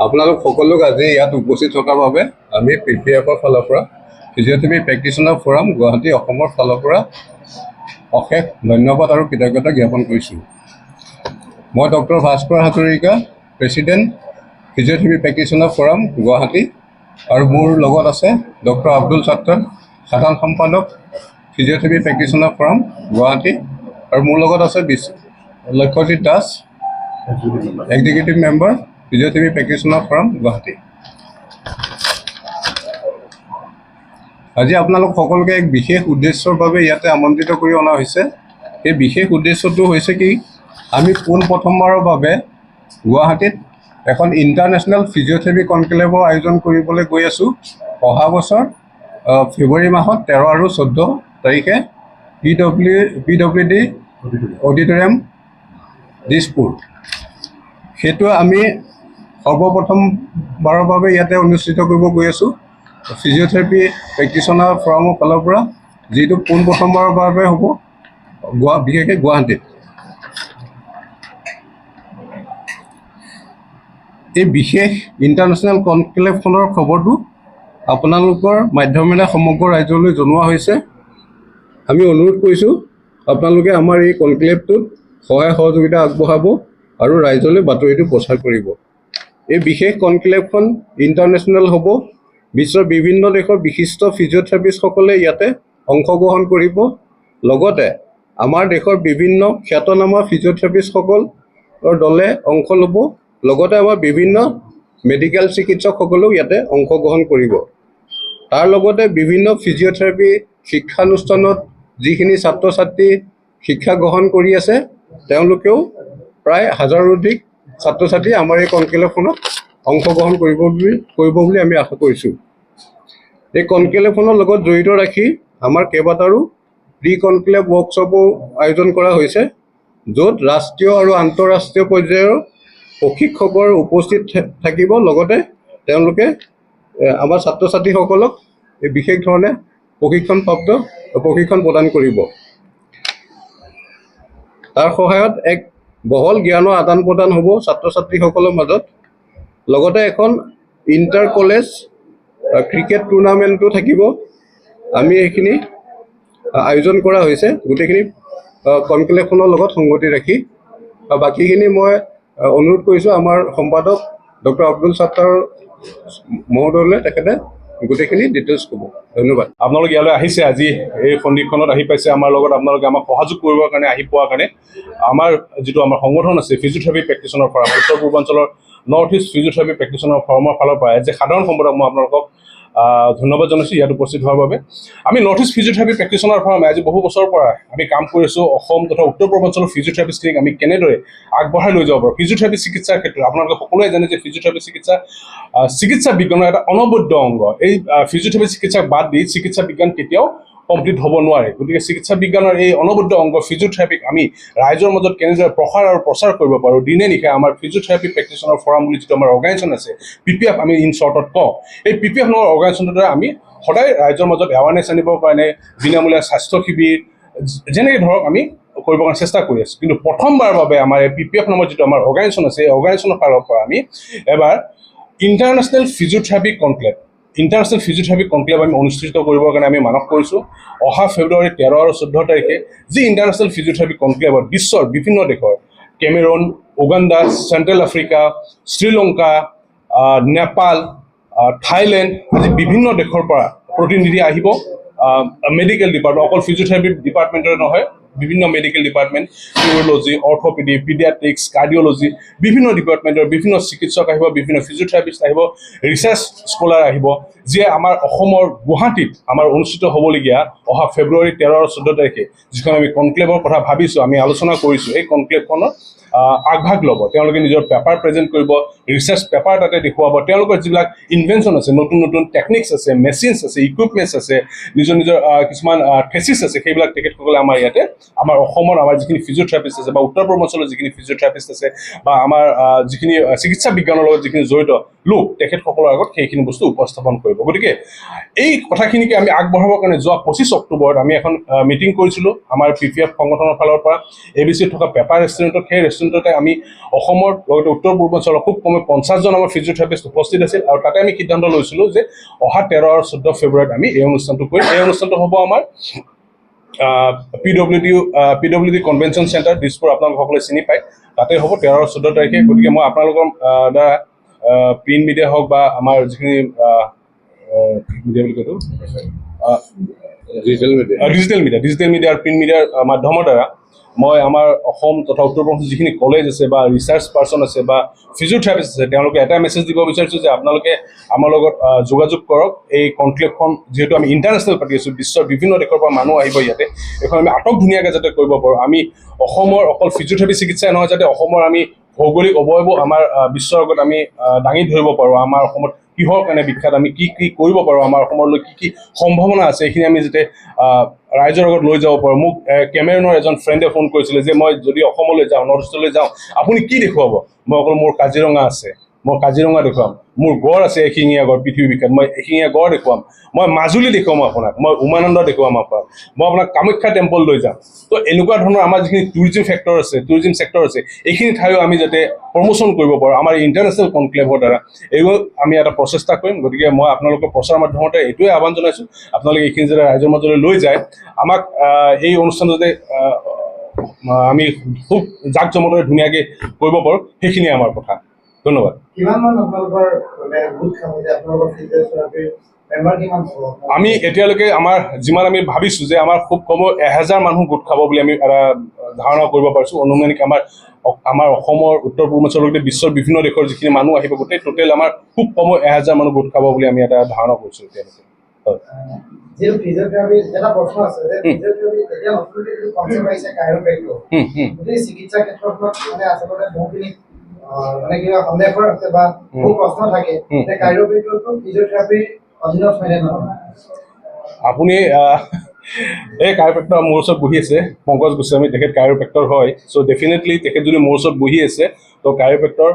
আপোনালোক সকলোক আজি ইয়াত উপস্থিত থকাৰ বাবে আমি PPF ফালৰ পৰা ফিজিঅথেৰাপি প্ৰেক্টিচনাৰ ফৰাম গুৱাহাটী অসমৰ ফালৰ পৰা অশেষ ধন্যবাদ আৰু কৃতজ্ঞতা জ্ঞাপন কৰিছোঁ। মই doctor Bhaskar Hazarika, president physiotherapy practitioner forum Guwahati, আৰু মোৰ লগত আছে ডক্টৰ আব্দুল ছাত্তাৰ, সাধাৰণ সম্পাদক ফিজিঅথেৰাপি প্ৰেক্টিচনাৰ ফৰাম গুৱাহাটী, আৰু মোৰ লগত আছে Lakshyajit Das, executive member physiotherapy practitioner forum Guwahati. আজি আপোনালোক সকলোকে এক বিশেষ উদ্দেশ্যৰ বাবে ইয়াতে আমন্ত্ৰিত কৰি অনা হৈছে। এই বিশেষ উদ্দেশ্যটো হৈছে কি, আমি পোনপ্ৰথমবাৰৰ বাবে গুৱাহাটীত এখন ইণ্টাৰনেশ্যনেল ফিজিঅথেৰাপি কনক্লেভৰ আয়োজন কৰিবলৈ গৈ আছোঁ। অহা বছৰ ফেব্ৰুৱাৰী মাহত 13 আৰু 14 তাৰিখে PWD অডিটৰিয়াম দিছপুৰ। সেইটো আমি সৰ্বপ্ৰথমবাৰৰ বাবে ইয়াতে অনুষ্ঠিত কৰিব গৈ আছোঁ ফিজিঅথেৰাপি প্ৰেক্টিচনাৰ ফৰামৰ ফালৰ পৰা, যিটো পোনপ্ৰথমবাৰৰ বাবে হ'ব বিশেষকৈ গুৱাহাটীত। এই বিশেষ ইণ্টাৰনেশ্যনেল কনক্লেভখনৰ খবৰটো আপোনালোকৰ মাধ্যমেৰে সমগ্ৰ ৰাজ্যলৈ জনোৱা হৈছে। আমি অনুৰোধ কৰিছোঁ আপোনালোকে আমাৰ এই কনক্লেভটোত সহায় সহযোগিতা আগবঢ়াব আৰু ৰাইজলৈ বাতৰিটো প্ৰচাৰ কৰিব। এই বিশেষ কনক্লেভখন ইণ্টাৰনেশ্যনেল হ'ব। বিশ্বৰ বিভিন্ন দেশৰ বিশিষ্ট ফিজিঅথেৰাপিষ্টসকলে ইয়াতে অংশগ্ৰহণ কৰিব। লগতে আমাৰ দেশৰ বিভিন্ন খ্যাতনামা ফিজিঅথেৰাপিষ্টসকলৰ দলে অংশ ল'ব। লগতে আমাৰ বিভিন্ন মেডিকেল চিকিৎসকসকলেও ইয়াতে অংশগ্ৰহণ কৰিব। তাৰ লগতে বিভিন্ন ফিজিঅথেৰাপি শিক্ষানুষ্ঠানত যিখিনি ছাত্ৰ ছাত্ৰী শিক্ষা গ্ৰহণ কৰি আছে, তেওঁলোকেও প্ৰায় 1000ৰো অধিক ছাত্ৰ ছাত্ৰী আমাৰ এই কনক্লেভখনত অংশগ্ৰহণ কৰিব বুলি আমি আশা কৰিছোঁ। এই কনক্লেভখনৰ লগত জড়িত ৰাখি আমাৰ কেইবাটাৰো প্ৰি কনক্লেভ ৱৰ্কশ্বপো আয়োজন কৰা হৈছে, য'ত ৰাষ্ট্ৰীয় আৰু আন্তঃৰাষ্ট্ৰীয় পৰ্যায়ৰ প্ৰশিক্ষকৰ উপস্থিত থাকিব। লগতে তেওঁলোকে আমাৰ ছাত্ৰ ছাত্ৰীসকলক এই বিশেষ ধৰণে প্ৰশিক্ষণ প্ৰদান কৰিব। তাৰ সহায়ত এক বহল জ্ঞানৰ আদান প্ৰদান হ'ব ছাত্ৰ ছাত্ৰীসকলৰ মাজত। লগতে এখন ইণ্টাৰ কলেজ ক্ৰিকেট টুৰ্ণামেণ্টো থাকিব। আমি এইখিনি আয়োজন কৰা হৈছে গোটেইখিনি কনক্লেভখনৰ লগত সংগতি ৰাখি। বাকীখিনি মই অনুৰোধ কৰিছোঁ আমাৰ সম্পাদক ডক্টৰ আব্দুল ছাত্তাৰ মহোদয়লৈ, তেখেতে গোটেইখিনি ডিটেইলছ ক'ব। ধন্যবাদ। আপোনালোক ইয়ালৈ আহিছে, আজি এই সন্ধিক্ষণত আহি পাইছে আমাৰ লগত, আপোনালোকে আমাক সহযোগ কৰিবৰ কাৰণে আহি পোৱাৰ কাৰণে। আমাৰ যিটো আমাৰ সংগঠন আছে ফিজিঅথেৰাপি প্ৰেক্টিচনাৰ ফৰাম, উত্তৰ পূৰ্বাঞ্চলৰ নৰ্থ ইষ্ট ফিজিঅথেৰাপি প্ৰেক্টিচনাৰ ফৰামৰ ফালৰ পৰা যে সাধাৰণ সম্পাদক মই আপোনালোকক ধন্যবাদ জনাইছোঁ ইয়াত উপস্থিত হোৱাৰ বাবে। আমি নৰ্থ ইষ্ট ফিজিঅথেৰাপি প্ৰেক্টিচনাৰ ফৰামে আজি বহু বছৰৰ পৰা আমি কাম কৰিছোঁ অসম তথা উত্তৰ পূৰ্বাঞ্চলৰ ফিজিঅথেৰাপিষ্টখিনিক আমি কেনেদৰে আগবঢ়াই লৈ যাব পাৰোঁ ফিজিঅথেৰাপি চিকিৎসাৰ ক্ষেত্ৰত। আপোনালোকে সকলোৱে জানে যে ফিজিঅথেৰাপি চিকিৎসা বিজ্ঞানৰ এটা অনবদ্য অংগ। এই ফিজিঅথেৰাপি চিকিৎসাক বাদ দি চিকিৎসা বিজ্ঞান কেতিয়াও কমপ্লিট হ'ব নোৱাৰে। গতিকে চিকিৎসা বিজ্ঞানৰ এই অনবদ্য অংগ ফিজিঅথেৰাপিক আমি ৰাইজৰ মাজত কেনেদৰে প্ৰচাৰ কৰিব পাৰোঁ। দিনে নিশাই আমাৰ ফিজিঅথেৰাপি প্ৰেক্টিচনাৰ ফৰাম বুলি যিটো আমাৰ অৰ্গেনাইজেশ্যন আছে, PPF আমি ইন শ্বৰ্টত কওঁ, এই PPF নামৰ অৰ্গেনাইজেশ্যনৰ দ্বাৰা আমি সদায় ৰাইজৰ মাজত এৱাৰনেছ আনিবৰ কাৰণে বিনামূলীয়া স্বাস্থ্য শিবিৰ যেনেকৈ ধৰক আমি কৰিবৰ কাৰণে চেষ্টা কৰি আছোঁ। কিন্তু প্ৰথমবাৰৰ বাবে আমাৰ এই PPF নামৰ যিটো আমাৰ অৰ্গেনাইজেশ্যন আছে, এই অৰ্গেনাইজেশ্যনৰ ফালৰ পৰা আমি এবাৰ ইণ্টাৰনেশ্যনেল ফিজিঅথেৰাপি কনক্লেভ আমি অনুষ্ঠিত কৰিবৰ কাৰণে আমি মানস কৰিছোঁ। অহা ফেব্ৰুৱাৰী 13 আৰু 14 তাৰিখে যি ইণ্টাৰনেশ্যনেল ফিজিঅথেৰাপি কনক্লেভত বিশ্বৰ বিভিন্ন দেশৰ Cameron, Uganda, central Africa, Sri Lanka, Nepal, Thailand আদি বিভিন্ন দেশৰ পৰা প্ৰতিনিধি আহিব। মেডিকেল ডিপাৰ্টমেণ্ট, অকল ফিজিঅথেৰাপি ডিপাৰ্টমেণ্টৰে নহয়, বিভিন্ন মেডিকেল ডিপাৰ্টমেণ্ট, নিউৰলজি, অৰ্থপেডি, পিডিয়াট্ৰিক্স, কাৰ্ডিঅ'লজি, বিভিন্ন ডিপাৰ্টমেণ্টৰ বিভিন্ন চিকিৎসক আহিব, বিভিন্ন ফিজিঅথেৰাপিষ্ট আহিব, ৰিচাৰ্চ স্কলাৰ আহিব, যিয়ে আমাৰ অসমৰ গুৱাহাটীত আমাৰ অনুষ্ঠিত হ'বলগীয়া অহা ফেব্ৰুৱাৰী 13 আৰু 14 তাৰিখে যিখন আমি কনক্লেভৰ কথা ভাবিছোঁ, আমি আলোচনা কৰিছোঁ, এই কনক্লেভখনৰ আগভাগ ল'ব। তেওঁলোকে নিজৰ পেপাৰ প্ৰেজেণ্ট কৰিব, ৰিচাৰ্চ পেপাৰ তাতে দেখুৱাব, তেওঁলোকৰ যিবিলাক ইনভেনশ্যন আছে, নতুন নতুন টেকনিক্স আছে, মেচিনছ আছে, ইকুইপমেণ্টছ আছে, নিজৰ কিছুমান থেচিছ আছে, সেইবিলাক তেখেতসকলে আমাৰ ইয়াতে আমাৰ অসমৰ আমাৰ যিখিনি ফিজিঅথেৰাপিষ্ট আছে বা উত্তৰ পূৰ্বাঞ্চলৰ যিখিনি ফিজিঅথেৰাপিষ্ট আছে বা আমাৰ যিখিনি চিকিৎসা বিজ্ঞানৰ লগত যিখিনি জড়িত লোক, তেখেতসকলৰ আগত সেইখিনি বস্তু উপস্থাপন কৰিব। গতিকে এই কথাখিনিকে আমি আগবঢ়াবৰ কাৰণে যোৱা 25 অক্টোবৰত আমি এখন মিটিং কৰিছিলোঁ আমাৰ PPF সংগঠনৰ ফালৰ পৰা ABCত থকা পেপাৰ ৰেষ্টুৰেণ্টত। সেই ৰেষ্টুৰেণ্টতে আমি অসমৰ লগতে উত্তৰ পূৰ্বাঞ্চলৰ খুব কমে 50জন আমাৰ ফিজিঅ'থেৰাপিষ্ট উপস্থিত আছিল আৰু তাতে আমি সিদ্ধান্ত লৈছিলোঁ যে অহা 13 আৰু 14 ফেব্ৰুৱাৰীত আমি এই অনুষ্ঠানটো কৰিম। এই অনুষ্ঠানটো হ'ব আমাৰ PWD কনভেনশ্যন চেণ্টাৰ দিছপুৰ, আপোনালোক সকলোৱে চিনি পায়, তাতে হ'ব 13 আৰু 14 তাৰিখে। গতিকে মই আপোনালোকৰ দ্বাৰা প্ৰিণ্ট মিডিয়া হওক বা আমাৰ যিখিনি মিডিয়া বুলি কয়তো ডিজিটেল মিডিয়া আৰু প্ৰিণ্ট মিডিয়াৰ মাধ্যমৰ দ্বাৰা মই আমাৰ অসম তথা উত্তৰ পূৰ্বাঞ্চলৰ যিখিনি কলেজ আছে বা ৰিচাৰ্চ পাৰ্চন আছে বা ফিজিঅ'থেৰাপিষ্ট আছে, তেওঁলোকে এটা মেছেজ দিব বিচাৰিছোঁ যে আপোনালোকে আমাৰ লগত যোগাযোগ কৰক। এই কনক্লেভখন যিহেতু আমি ইণ্টাৰনেশ্যনেল পাতি আছোঁ, বিশ্বৰ বিভিন্ন দেশৰ পৰা মানুহ আহিব ইয়াতে, এইখন আমি আটক ধুনীয়াকৈ যাতে কৰিব পাৰোঁ। আমি অসমৰ অকল ফিজিঅ'থেৰাপি চিকিৎসাই নহয়, যাতে অসমৰ আমি ভৌগোলিক অৱয়ব আমাৰ বিশ্বৰ আগত আমি দাঙি ধৰিব পাৰোঁ। আমাৰ অসমত কিহৰ কাৰণে বিখ্যাত, আমি কি কি কৰিব পাৰোঁ, আমাৰ অসমলৈ কি কি সম্ভাৱনা আছে, এইখিনি আমি যাতে ৰাইজৰ আগত লৈ যাব পাৰোঁ। মোক কেমেৰুনৰ এজন ফ্ৰেণ্ডে ফোন কৰিছিলে যে মই যদি অসমলৈ যাওঁ, নৰ্থ ইষ্টলৈ যাওঁ, আপুনি কি দেখুৱাব? মই অকল মোৰ কাজিৰঙা আছে, মই কাজিৰঙা দেখুৱাম। মোৰ গড় আছে এশিঙীয়া গড়, পৃথিৱী বিখ্যাত, মই এশিঙীয়া গড় দেখুৱাম। মই মাজুলী দেখুৱাম আপোনাক, মই উমানন্দ দেখুৱাম আপোনাক, মই আপোনাক কামাখ্যা টেম্পল লৈ যাম। তো এনেকুৱা ধৰণৰ আমাৰ যিখিনি টুৰিজিম ছেক্টৰ আছে, এইখিনি ঠাইও আমি যাতে প্ৰমোশ্যন কৰিব পাৰোঁ আমাৰ ইণ্টাৰনেশ্যনেল কনক্লেভৰ দ্বাৰা, এইবোৰ আমি এটা প্ৰচেষ্টা কৰিম। গতিকে মই আপোনালোকৰ প্ৰচাৰ মাধ্যমতে এইটোৱে আহ্বান জনাইছোঁ, আপোনালোকে এইখিনি যাতে ৰাইজৰ মাজলৈ লৈ যায়, আমাক এই অনুষ্ঠান যাতে আমি খুব জাক জমকৰে ধুনীয়াকৈ কৰিব পাৰোঁ, সেইখিনিয়ে আমাৰ কথা। ধন্যবাদ। আমি এতিয়ালৈকে আমাৰ যিমান আমি ভাবিছোঁ যে আমাৰ খুব কমেও 1000 মানুহ গোট খাব বুলি আমি এটা ধাৰণা কৰিব পাৰিছোঁ। অনুমানিক আমাৰ অসমৰ উত্তৰ পূৰ্বাঞ্চলতে বিশ্বৰ বিভিন্ন দেশৰ যিখিনি মানুহ আহিব, গোটেই টোটেল আমাৰ খুব কমেও 1000 মানুহ গোট খাব বুলি আমি এটা ধাৰণা কৰিছোঁ এতিয়ালৈকে। চিকিৎসা ক্ষেত্ৰত মানে আচলতে বহুখিনি মানে কিবা সন্দেহৰ আছে বা বহু প্ৰশ্ন থাকে যে কাইৰোপ্ৰেক্টৰটো ফিজিঅ'থেৰাপিৰ অধীনত হয় নে নহয়? আপুনি এই কাইৰোপ্ৰেক্টৰ মোৰ ওচৰত বহি আছে, পংকজ গোস্বামী, তেখেত কাইৰোপ্ৰেক্টৰ হয়। চ' ডেফিনেটলি তেখেত যদি মোৰ ওচৰত বহি আছে, তো কাইৰোপ্ৰেক্টৰ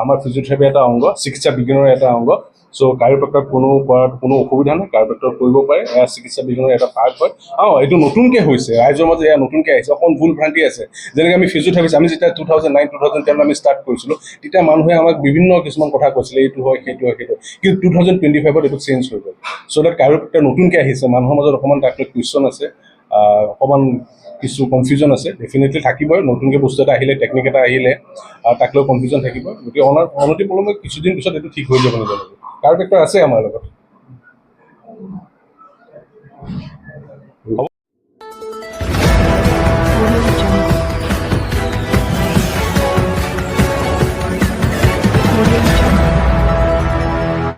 আমাৰ ফিজিঅ'থেৰাপিৰ এটা অংগ, চিকিৎসা বিজ্ঞানৰ এটা অংগ। চ' কাইৰোপ্ৰেক্টৰ কৰাত কোনো অসুবিধা নাই, কাইৰোপ্ৰেক্টৰ কৰিব পাৰে, এয়া চিকিৎসা বিজ্ঞানৰ এটা পাৰ্ট হয়। এইটো নতুনকৈ হৈছে, ৰাইজৰ মাজত এয়া নতুনকৈ আহিছে, অকণ ভুল ভ্ৰান্তি আছে। যেনেকৈ আমি ফিজিঅ'থেৰাপিষ্ট, আমি যেতিয়া 2009-2010 আমি ষ্টাৰ্ট কৰিছিলোঁ, তেতিয়া মানুহে আমাক বিভিন্ন কিছুমান কথা কৈছিলে, এইটো হয়, সেইটো হয়, সেইটো। কিন্তু 2025-ত এইটো চেঞ্জ হৈ গ'ল। চ' ডেট কাইৰোপ্ৰেক্টৰ নতুনকৈ আহিছে, মানুহৰ মাজত অকণমান তাক লৈ কুৱেশ্যন আছে, অকণমান কিছু কনফিউজন আছে, ডেফিনেটলি থাকিবই। নতুনকৈ বস্তু এটা আহিলে, টেকনিক এটা আহিলে তাক লৈ কনফিউজন থাকিব। গতিকে অনতি পলমে কিছুদিন পিছত এইটো ঠিক হৈ যাব নিজে। কাইৰোপ্ৰেক্টৰ আছে আমাৰ লগত। Audio Jungle.